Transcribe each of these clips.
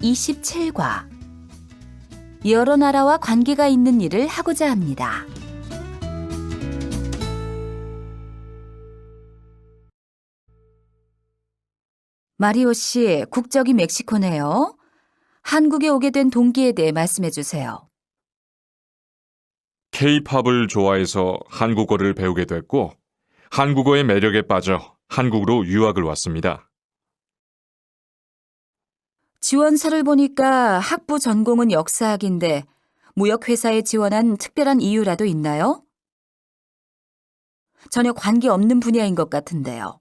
27과 여러 나라와 관계가 있는 일을 하고자 합니다. 마리오 씨, 국적이 멕시코네요. 한국에 오게 된 동기에 대해 말씀해 주세요. K-팝을 좋아해서 한국어를 배우게 됐고, 한국어의 매력에 빠져 한국으로 유학을 왔습니다. 지원서를 보니까 학부 전공은 역사학인데 무역회사에 지원한 특별한 이유라도 있나요? 전혀 관계없는 분야인 것 같은데요.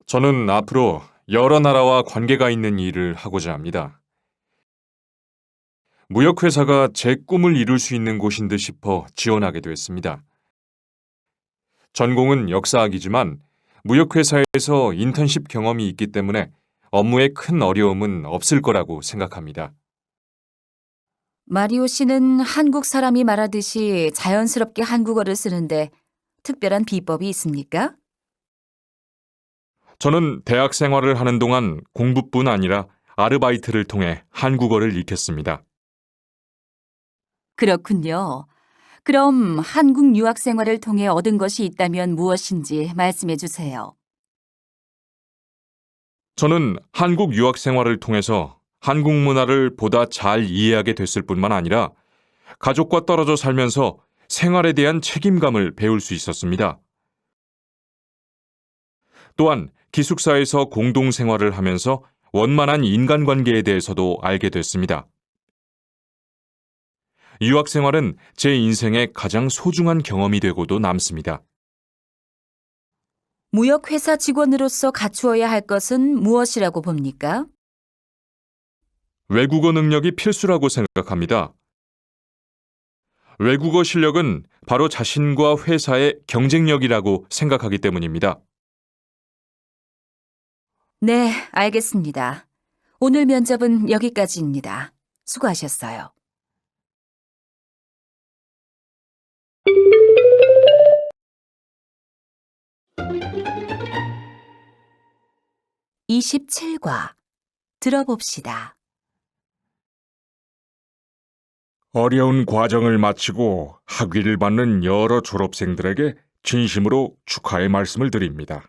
저는 앞으로 여러 나라와 관계가 있는 일을 하고자 합니다. 무역회사가 제 꿈을 이룰 수 있는 곳인 듯 싶어 지원하게 됐습니다. 전공은 역사학이지만 무역회사에서 인턴십 경험이 있기 때문에 업무에 큰 어려움은 없을 거라고 생각합니다. 마리오 씨는 한국 사람이 말하듯이 자연스럽게 한국어를 쓰는데 특별한 비법이 있습니까? 저는 대학 생활을 하는 동안 공부뿐 아니라 아르바이트를 통해 한국어를 익혔습니다. 그렇군요. 그럼 한국 유학 생활을 통해 얻은 것이 있다면 무엇인지 말씀해 주세요. 저는 한국 유학 생활을 통해서 한국 문화를 보다 잘 이해하게 됐을 뿐만 아니라 가족과 떨어져 살면서 생활에 대한 책임감을 배울 수 있었습니다. 또한 기숙사에서 공동 생활을 하면서 원만한 인간관계에 대해서도 알게 됐습니다. 유학 생활은 제 인생의 가장 소중한 경험이 되고도 남습니다. 무역회사 직원으로서 갖추어야 할 것은 무엇이라고 봅니까? 외국어 능력이 필수라고 생각합니다. 외국어 실력은 바로 자신과 회사의 경쟁력이라고 생각하기 때문입니다. 네, 알겠습니다. 오늘 면접은 여기까지입니다. 수고하셨어요. (27과) 들어봅시다. 어려운 과정을 마치고 학위를 받는 여러 졸업생들에게 진심으로 축하의 말씀을 드립니다.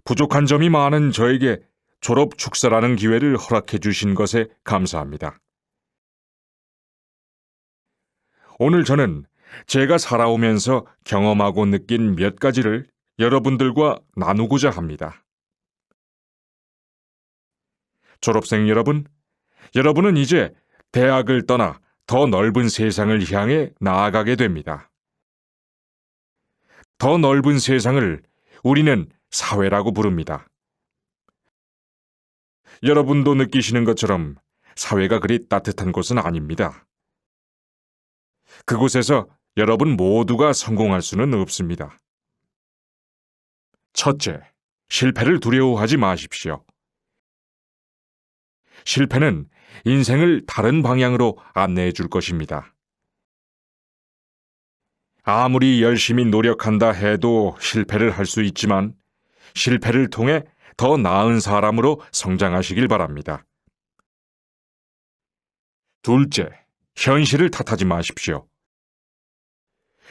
부족한 점이 많은 저에게 졸업 축사라는 기회를 허락해 주신 것에 감사합니다. 오늘 저는 제가 살아오면서 경험하고 느낀 몇 가지를 여러분들과 나누고자 합니다. 졸업생 여러분, 여러분은 이제 대학을 떠나 더 넓은 세상을 향해 나아가게 됩니다. 더 넓은 세상을 우리는 사회라고 부릅니다. 여러분도 느끼시는 것처럼 사회가 그리 따뜻한 곳은 아닙니다. 그곳에서 여러분 모두가 성공할 수는 없습니다. 첫째, 실패를 두려워하지 마십시오. 실패는 인생을 다른 방향으로 안내해 줄 것입니다. 아무리 열심히 노력한다 해도 실패를 할 수 있지만 실패를 통해 더 나은 사람으로 성장하시길 바랍니다. 둘째, 현실을 탓하지 마십시오.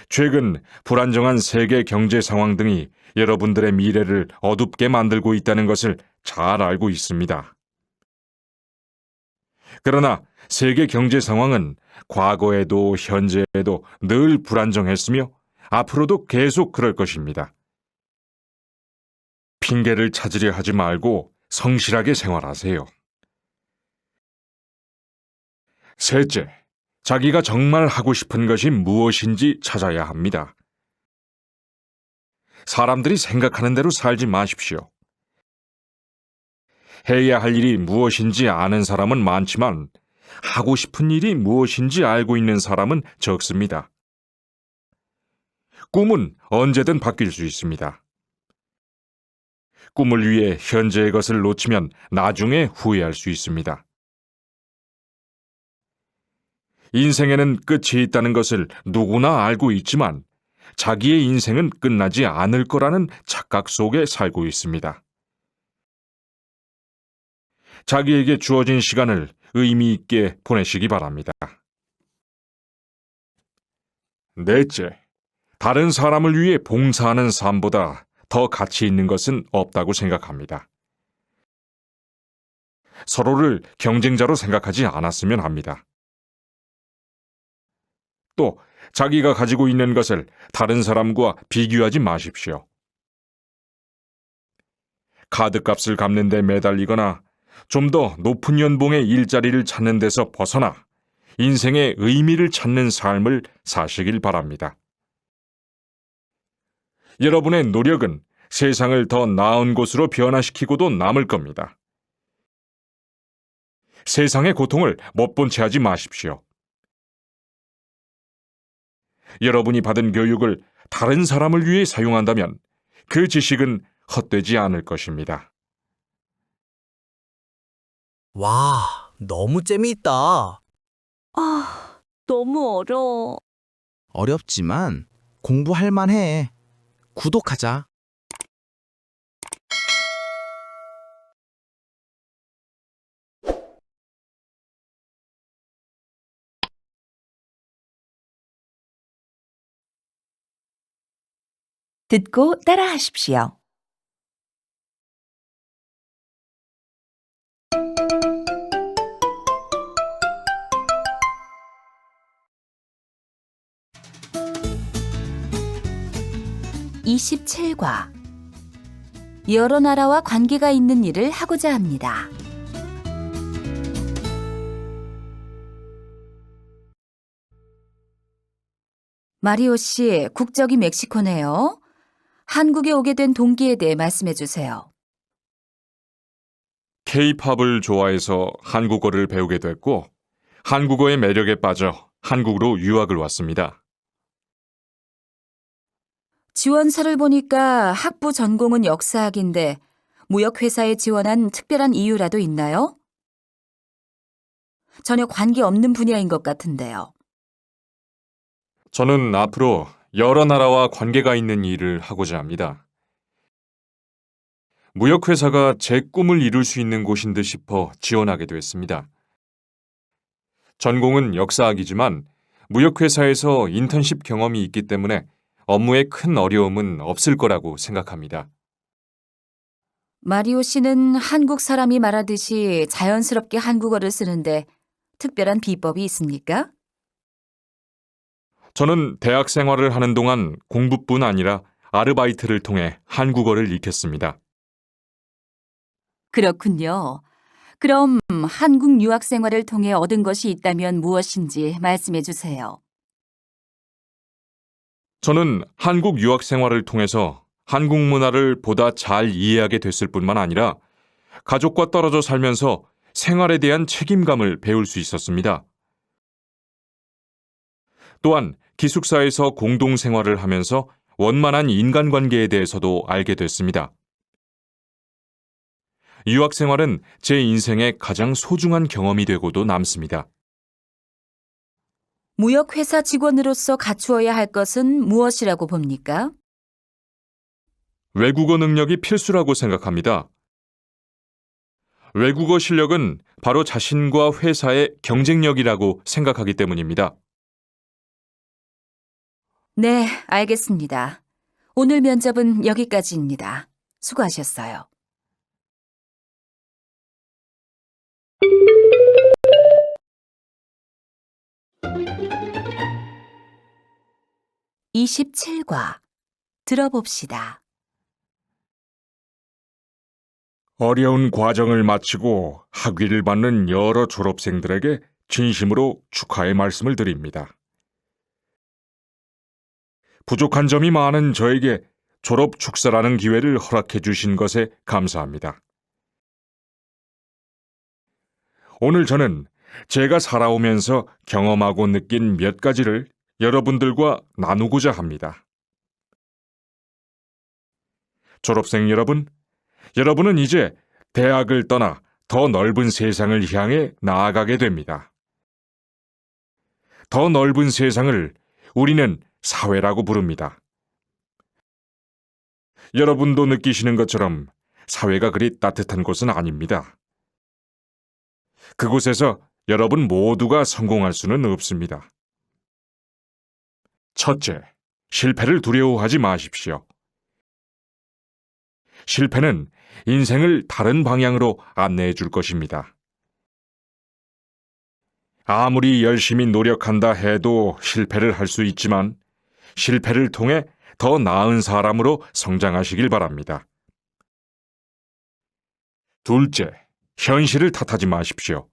최근 불안정한 세계 경제 상황 등이 여러분들의 미래를 어둡게 만들고 있다는 것을 잘 알고 있습니다. 그러나 세계 경제 상황은 과거에도 현재에도 늘 불안정했으며 앞으로도 계속 그럴 것입니다. 핑계를 찾으려 하지 말고 성실하게 생활하세요. 셋째, 자기가 정말 하고 싶은 것이 무엇인지 찾아야 합니다. 사람들이 생각하는 대로 살지 마십시오. 해야 할 일이 무엇인지 아는 사람은 많지만 하고 싶은 일이 무엇인지 알고 있는 사람은 적습니다. 꿈은 언제든 바뀔 수 있습니다. 꿈을 위해 현재의 것을 놓치면 나중에 후회할 수 있습니다. 인생에는 끝이 있다는 것을 누구나 알고 있지만 자기의 인생은 끝나지 않을 거라는 착각 속에 살고 있습니다. 자기에게 주어진 시간을 의미 있게 보내시기 바랍니다. 넷째, 다른 사람을 위해 봉사하는 삶보다 더 가치 있는 것은 없다고 생각합니다. 서로를 경쟁자로 생각하지 않았으면 합니다. 또 자기가 가지고 있는 것을 다른 사람과 비교하지 마십시오. 카드값을 갚는 데 매달리거나 좀 더 높은 연봉의 일자리를 찾는 데서 벗어나 인생의 의미를 찾는 삶을 사시길 바랍니다. 여러분의 노력은 세상을 더 나은 곳으로 변화시키고도 남을 겁니다. 세상의 고통을 못본 채 하지 마십시오. 여러분이 받은 교육을 다른 사람을 위해 사용한다면 그 지식은 헛되지 않을 것입니다. 와, 너무 재미있다. 아, 너무 어려워. 어렵지만 공부할 만해. 구독하자. 듣고 따라하십시오. (27과) 여러 나라와 관계가 있는 일을 하고자 합니다. 마리오 씨, 국적이 멕시코네요. 한국에 오게 된 동기에 대해 말씀해 주세요. K-팝을 좋아해서 한국어를 배우게 됐고 한국어의 매력에 빠져 한국으로 유학을 왔습니다. 지원서를 보니까 학부 전공은 역사학인데 무역회사에 지원한 특별한 이유라도 있나요? 전혀 관계없는 분야인 것 같은데요. 저는 앞으로 여러 나라와 관계가 있는 일을 하고자 합니다. 무역회사가 제 꿈을 이룰 수 있는 곳인 듯 싶어 지원하게 됐습니다. 전공은 역사학이지만 무역회사에서 인턴십 경험이 있기 때문에 업무에 큰 어려움은 없을 거라고 생각합니다. 마리오 씨는 한국 사람이 말하듯이 자연스럽게 한국어를 쓰는데 특별한 비법이 있습니까? 저는 대학 생활을 하는 동안 공부뿐 아니라 아르바이트를 통해 한국어를 익혔습니다. 그렇군요. 그럼 한국 유학 생활을 통해 얻은 것이 있다면 무엇인지 말씀해 주세요. 저는 한국 유학 생활을 통해서 한국 문화를 보다 잘 이해하게 됐을 뿐만 아니라 가족과 떨어져 살면서 생활에 대한 책임감을 배울 수 있었습니다. 또한 기숙사에서 공동 생활을 하면서 원만한 인간관계에 대해서도 알게 됐습니다. 유학 생활은 제 인생의 가장 소중한 경험이 되고도 남습니다. 무역회사 직원으로서 갖추어야 할 것은 무엇이라고 봅니까? 외국어 능력이 필수라고 생각합니다. 외국어 실력은 바로 자신과 회사의 경쟁력이라고 생각하기 때문입니다. 네, 알겠습니다. 오늘 면접은 여기까지입니다. 수고하셨어요. (27과) 들어봅시다. 어려운 과정을 마치고 학위를 받는 여러 졸업생들에게 진심으로 축하의 말씀을 드립니다. 부족한 점이 많은 저에게 졸업 축사라는 기회를 허락해 주신 것에 감사합니다. 오늘 저는 제가 살아오면서 경험하고 느낀 몇 가지를 여러분들과 나누고자 합니다. 졸업생 여러분, 여러분은 이제 대학을 떠나 더 넓은 세상을 향해 나아가게 됩니다. 더 넓은 세상을 우리는 사회라고 부릅니다. 여러분도 느끼시는 것처럼 사회가 그리 따뜻한 곳은 아닙니다. 그곳에서 여러분 모두가 성공할 수는 없습니다. 첫째, 실패를 두려워하지 마십시오. 실패는 인생을 다른 방향으로 안내해 줄 것입니다. 아무리 열심히 노력한다 해도 실패를 할 수 있지만 실패를 통해 더 나은 사람으로 성장하시길 바랍니다. 둘째, 현실을 탓하지 마십시오.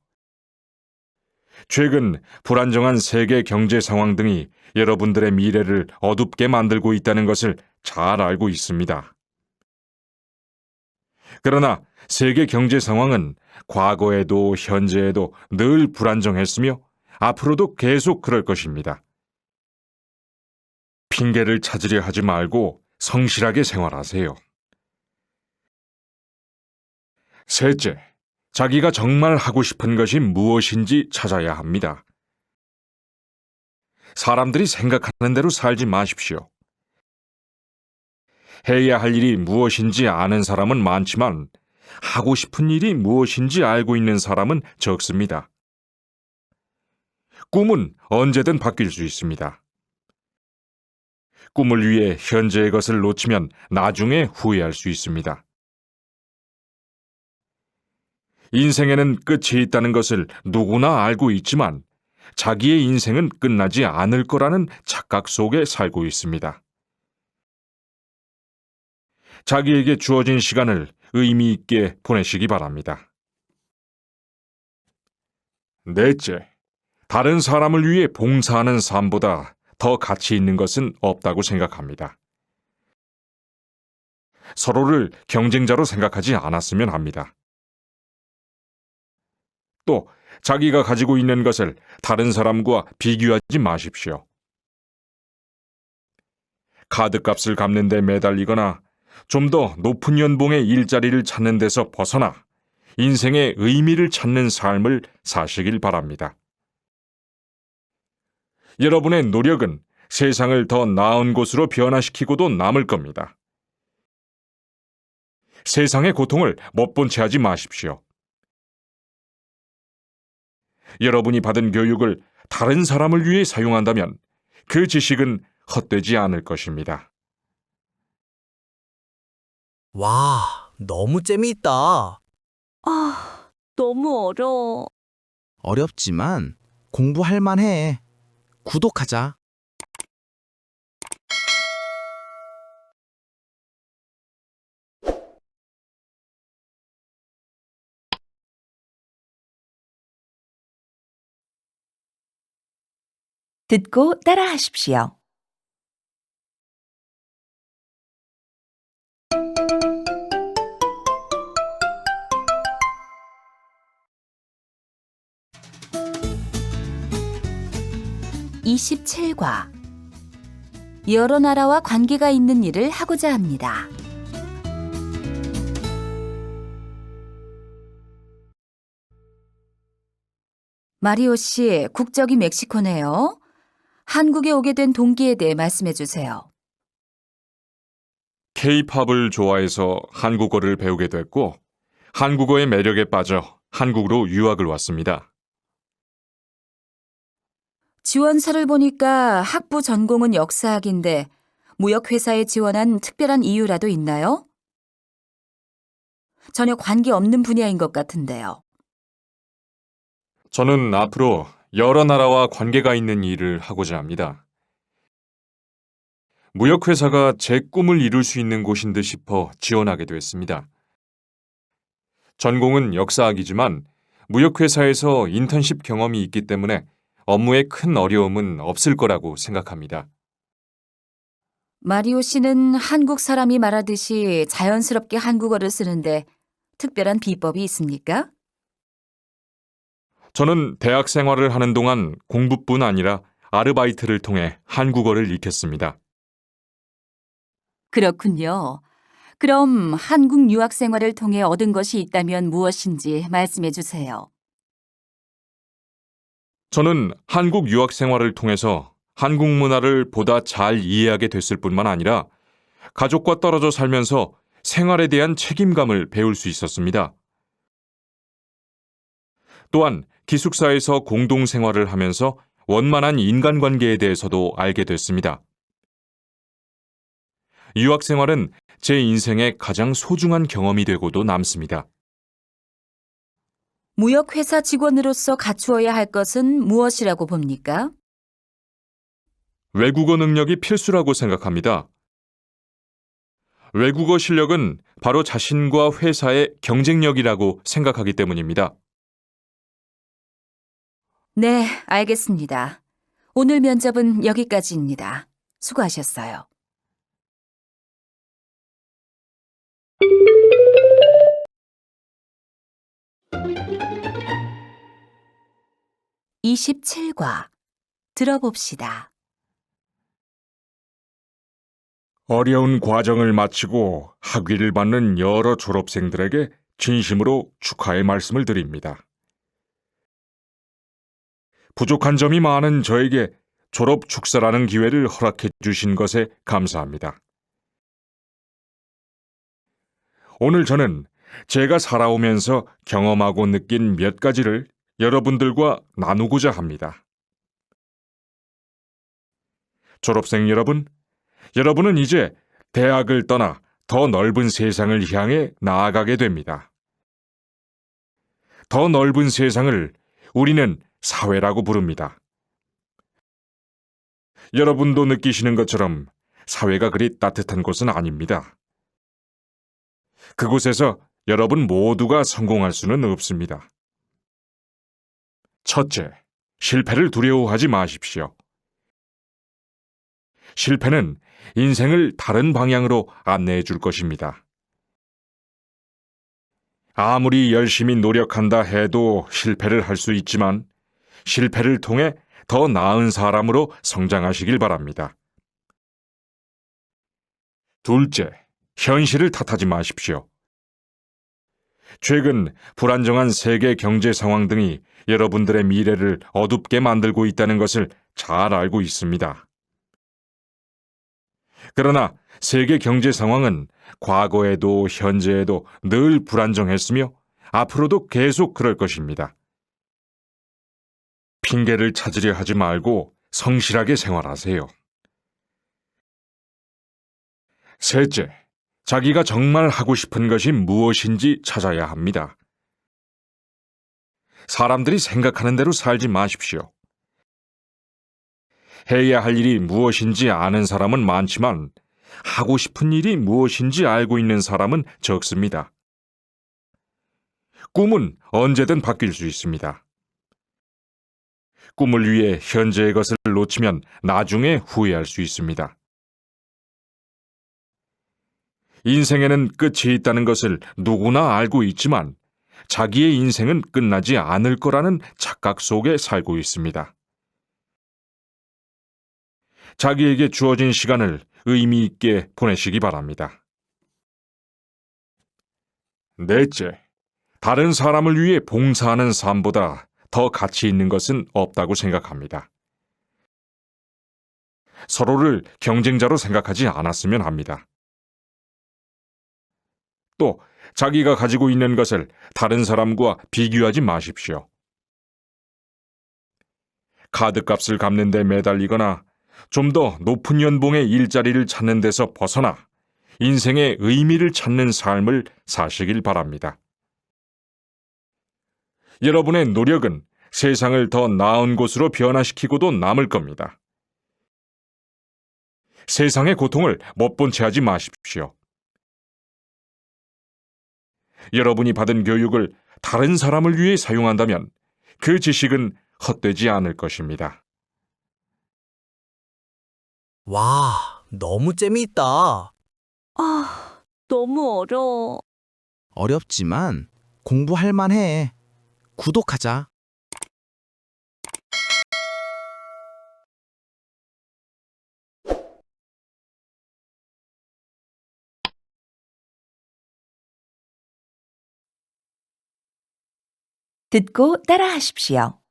최근 불안정한 세계 경제 상황 등이 여러분들의 미래를 어둡게 만들고 있다는 것을 잘 알고 있습니다. 그러나 세계 경제 상황은 과거에도 현재에도 늘 불안정했으며 앞으로도 계속 그럴 것입니다. 핑계를 찾으려 하지 말고 성실하게 생활하세요. 셋째, 자기가 정말 하고 싶은 것이 무엇인지 찾아야 합니다. 사람들이 생각하는 대로 살지 마십시오. 해야 할 일이 무엇인지 아는 사람은 많지만 하고 싶은 일이 무엇인지 알고 있는 사람은 적습니다. 꿈은 언제든 바뀔 수 있습니다. 꿈을 위해 현재의 것을 놓치면 나중에 후회할 수 있습니다. 인생에는 끝이 있다는 것을 누구나 알고 있지만 자기의 인생은 끝나지 않을 거라는 착각 속에 살고 있습니다. 자기에게 주어진 시간을 의미 있게 보내시기 바랍니다. 넷째, 다른 사람을 위해 봉사하는 삶보다 더 가치 있는 것은 없다고 생각합니다. 서로를 경쟁자로 생각하지 않았으면 합니다. 또 자기가 가지고 있는 것을 다른 사람과 비교하지 마십시오. 카드값을 갚는 데 매달리거나 좀 더 높은 연봉의 일자리를 찾는 데서 벗어나 인생의 의미를 찾는 삶을 사시길 바랍니다. 여러분의 노력은 세상을 더 나은 곳으로 변화시키고도 남을 겁니다. 세상의 고통을 못본 채 하지 마십시오. 여러분이 받은 교육을 다른 사람을 위해 사용한다면 그 지식은 헛되지 않을 것입니다. 와, 너무 재미있다. 너무 어려워. 어렵지만 공부할 만해. 구독하자. 듣고 따라하십시오. (27과) 여러 나라와 관계가 있는 일을 하고자 합니다. 마리오 씨, 국적이 멕시코네요. 한국에 오게 된 동기에 대해 말씀해 주세요. K-팝을 좋아해서 한국어를 배우게 됐고 한국어의 매력에 빠져 한국으로 유학을 왔습니다. 지원서를 보니까 학부 전공은 역사학인데 무역회사에 지원한 특별한 이유라도 있나요? 전혀 관계없는 분야인 것 같은데요. 저는 앞으로 여러 나라와 관계가 있는 일을 하고자 합니다. 무역회사가 제 꿈을 이룰 수 있는 곳인 듯 싶어 지원하게 됐습니다. 전공은 역사학이지만 무역회사에서 인턴십 경험이 있기 때문에 업무에 큰 어려움은 없을 거라고 생각합니다. 마리오 씨는 한국 사람이 말하듯이 자연스럽게 한국어를 쓰는데 특별한 비법이 있습니까? 저는 대학 생활을 하는 동안 공부뿐 아니라 아르바이트를 통해 한국어를 익혔습니다. 그렇군요. 그럼 한국 유학 생활을 통해 얻은 것이 있다면 무엇인지 말씀해 주세요. 저는 한국 유학 생활을 통해서 한국 문화를 보다 잘 이해하게 됐을 뿐만 아니라 가족과 떨어져 살면서 생활에 대한 책임감을 배울 수 있었습니다. 또한 기숙사에서 공동 생활을 하면서 원만한 인간관계에 대해서도 알게 됐습니다. 유학 생활은 제 인생의 가장 소중한 경험이 되고도 남습니다. 무역회사 직원으로서 갖추어야 할 것은 무엇이라고 봅니까? 외국어 능력이 필수라고 생각합니다. 외국어 실력은 바로 자신과 회사의 경쟁력이라고 생각하기 때문입니다. 네, 알겠습니다. 오늘 면접은 여기까지입니다. 수고하셨어요. (27과) 들어봅시다. 어려운 과정을 마치고 학위를 받는 여러 졸업생들에게 진심으로 축하의 말씀을 드립니다. 부족한 점이 많은 저에게 졸업 축사라는 기회를 허락해 주신 것에 감사합니다. 오늘 저는 제가 살아오면서 경험하고 느낀 몇 가지를 여러분들과 나누고자 합니다. 졸업생 여러분, 여러분은 이제 대학을 떠나 더 넓은 세상을 향해 나아가게 됩니다. 더 넓은 세상을 우리는 사회라고 부릅니다. 여러분도 느끼시는 것처럼 사회가 그리 따뜻한 곳은 아닙니다. 그곳에서 여러분 모두가 성공할 수는 없습니다. 첫째, 실패를 두려워하지 마십시오. 실패는 인생을 다른 방향으로 안내해 줄 것입니다. 아무리 열심히 노력한다 해도 실패를 할 수 있지만 실패를 통해 더 나은 사람으로 성장하시길 바랍니다. 둘째, 현실을 탓하지 마십시오. 최근 불안정한 세계 경제 상황 등이 여러분들의 미래를 어둡게 만들고 있다는 것을 잘 알고 있습니다. 그러나 세계 경제 상황은 과거에도 현재에도 늘 불안정했으며 앞으로도 계속 그럴 것입니다. 핑계를 찾으려 하지 말고 성실하게 생활하세요. 셋째, 자기가 정말 하고 싶은 것이 무엇인지 찾아야 합니다. 사람들이 생각하는 대로 살지 마십시오. 해야 할 일이 무엇인지 아는 사람은 많지만 하고 싶은 일이 무엇인지 알고 있는 사람은 적습니다. 꿈은 언제든 바뀔 수 있습니다. 꿈을 위해 현재의 것을 놓치면 나중에 후회할 수 있습니다. 인생에는 끝이 있다는 것을 누구나 알고 있지만 자기의 인생은 끝나지 않을 거라는 착각 속에 살고 있습니다. 자기에게 주어진 시간을 의미 있게 보내시기 바랍니다. 넷째, 다른 사람을 위해 봉사하는 삶보다 더 가치 있는 것은 없다고 생각합니다. 서로를 경쟁자로 생각하지 않았으면 합니다. 또 자기가 가지고 있는 것을 다른 사람과 비교하지 마십시오. 카드값을 갚는 데 매달리거나 좀 더 높은 연봉의 일자리를 찾는 데서 벗어나 인생의 의미를 찾는 삶을 사시길 바랍니다. 여러분의 노력은 세상을 더 나은 곳으로 변화시키고도 남을 겁니다. 세상의 고통을 못본 채 하지 마십시오. 여러분이 받은 교육을 다른 사람을 위해 사용한다면 그 지식은 헛되지 않을 것입니다. 와, 너무 재미있다. 너무 어려워. 어렵지만 공부할 만해. 구독하자. 듣고 따라하십시오.